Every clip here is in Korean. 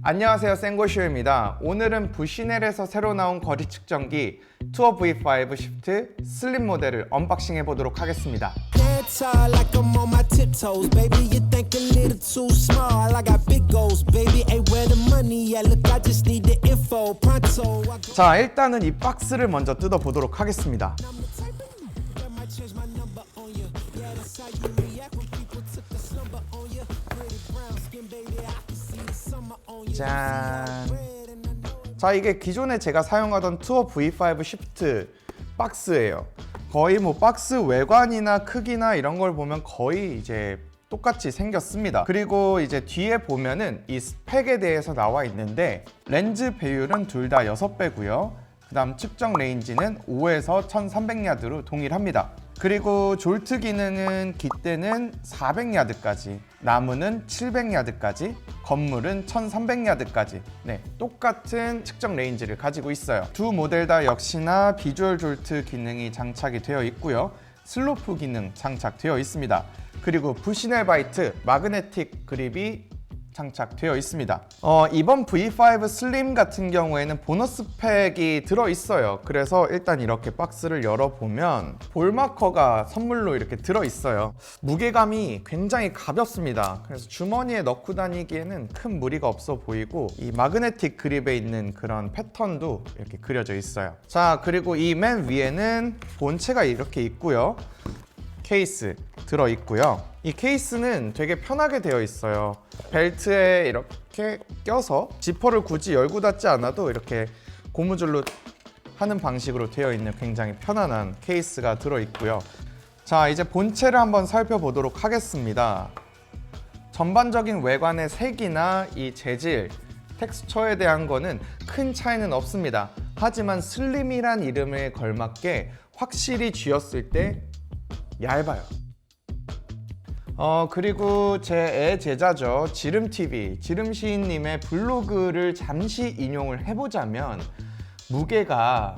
안녕하세요, 생고쇼입니다. 오늘은 부시넬에서 새로 나온 거리 측정기 투어 V5 Shift 슬림 모델을 언박싱 해보도록 하겠습니다. 자, 일단은 이 박스를 먼저 뜯어보도록 하겠습니다. 짠. 자, 이게 기존에 제가 사용하던 투어 V5 Shift 박스예요. 거의 뭐 박스 외관이나 크기나 이런 걸 보면 거의 이제 똑같이 생겼습니다. 그리고 이제 뒤에 보면은 이 스펙에 대해서 나와 있는데 렌즈 배율은 둘 다 6배고요. 그 다음 측정 레인지는 5에서 1300야드로 동일합니다. 그리고 졸트 기능은 깃대는 400야드까지, 나무는 700야드까지, 건물은 1300야드까지 똑같은 측정 레인지를 가지고 있어요. 두 모델 다 역시나 비주얼 졸트 기능이 장착이 되어 있고요. 슬로프 기능 장착되어 있습니다. 그리고 부시넬 바이트 마그네틱 그립이 장착되어 있습니다. 이번 V5 슬림 같은 경우에는 보너스 팩이 들어있어요. 그래서 일단 이렇게 박스를 열어보면 볼마커가 선물로 이렇게 들어있어요. 무게감이 굉장히 가볍습니다. 그래서 주머니에 넣고 다니기에는 큰 무리가 없어 보이고 이 마그네틱 그립에 있는 그런 패턴도 이렇게 그려져 있어요. 자, 그리고 이 맨 위에는 본체가 이렇게 있고요. 케이스 들어있고요. 이 케이스는 되게 편하게 되어 있어요. 벨트에 이렇게 껴서 지퍼를 굳이 열고 닫지 않아도 이렇게 고무줄로 하는 방식으로 되어 있는 굉장히 편안한 케이스가 들어있고요. 자, 이제 본체를 한번 살펴보도록 하겠습니다. 전반적인 외관의 색이나 이 재질, 텍스처에 대한 거는 큰 차이는 없습니다. 하지만 슬림이란 이름에 걸맞게 확실히 쥐었을 때 얇아요. 그리고 제 애제자죠, 지름TV, 지름시인님의 블로그를 잠시 인용을 해보자면 무게가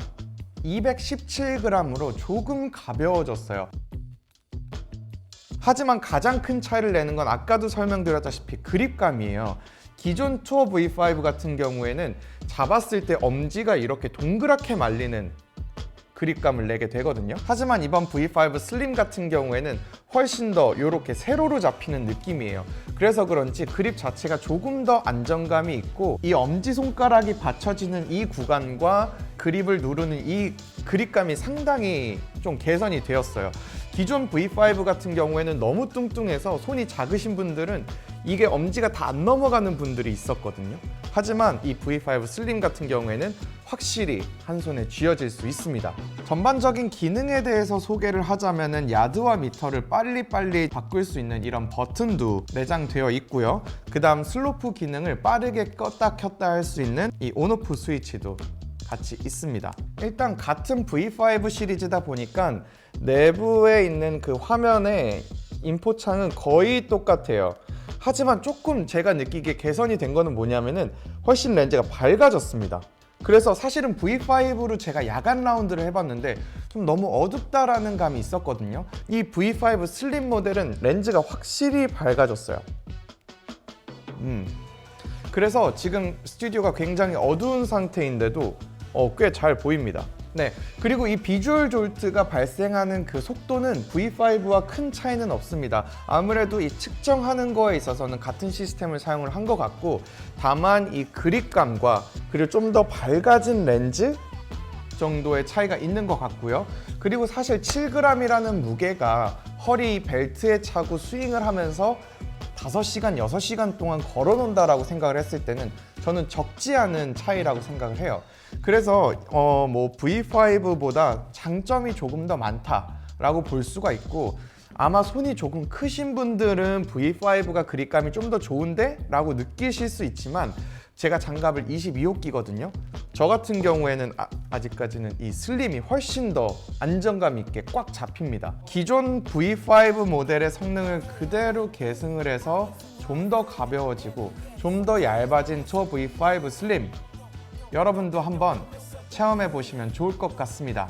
217g으로 조금 가벼워졌어요. 하지만 가장 큰 차이를 내는 건 아까도 설명드렸다시피 그립감이에요. 기존 투어 V5 같은 경우에는 잡았을 때 엄지가 이렇게 동그랗게 말리는 그립감을 내게 되거든요. 하지만 이번 V5 슬림 같은 경우에는 훨씬 더 이렇게 세로로 잡히는 느낌이에요. 그래서 그런지 그립 자체가 조금 더 안정감이 있고 이 엄지손가락이 받쳐지는 이 구간과 그립을 누르는 이 그립감이 상당히 좀 개선이 되었어요. 기존 V5 같은 경우에는 너무 뚱뚱해서 손이 작으신 분들은 이게 엄지가 다 안 넘어가는 분들이 있었거든요. 하지만 이 V5 슬림 같은 경우에는 확실히 한 손에 쥐어질 수 있습니다. 전반적인 기능에 대해서 소개를 하자면은 야드와 미터를 빨리빨리 바꿀 수 있는 이런 버튼도 내장되어 있고요. 그 다음 슬로프 기능을 빠르게 껐다 켰다 할 수 있는 이 온오프 스위치도 같이 있습니다. 일단 같은 V5 시리즈다 보니까 내부에 있는 그 화면의 인포창은 거의 똑같아요. 하지만 조금 제가 느끼기에 개선이 된 거는 뭐냐면은 훨씬 렌즈가 밝아졌습니다. 그래서 사실은 V5로 제가 야간 라운드를 해봤는데 좀 너무 어둡다라는 감이 있었거든요. 이 V5 슬림 모델은 렌즈가 확실히 밝아졌어요. 그래서 지금 스튜디오가 굉장히 어두운 상태인데도 꽤 잘 보입니다. 그리고 이 비주얼 졸트가 발생하는 그 속도는 V5와 큰 차이는 없습니다. 아무래도 이 측정하는 거에 있어서는 같은 시스템을 사용을 한 것 같고, 다만 이 그립감과 그리고 좀 더 밝아진 렌즈 정도의 차이가 있는 것 같고요. 그리고 사실 7g이라는 무게가 허리 벨트에 차고 스윙을 하면서 5시간, 6시간 동안 걸어 놓는다라고 생각을 했을 때는 저는 적지 않은 차이라고 생각을 해요. 그래서 뭐 V5보다 장점이 조금 더 많다라고 볼 수가 있고, 아마 손이 조금 크신 분들은 V5가 그립감이 좀 더 좋은데? 라고 느끼실 수 있지만 제가 장갑을 22호 끼거든요. 저 같은 경우에는 아직까지는 이 슬림이 훨씬 더 안정감 있게 꽉 잡힙니다. 기존 V5 모델의 성능을 그대로 계승을 해서 좀 더 가벼워지고 좀 더 얇아진 투어 V5 슬림, 여러분도 한번 체험해 보시면 좋을 것 같습니다.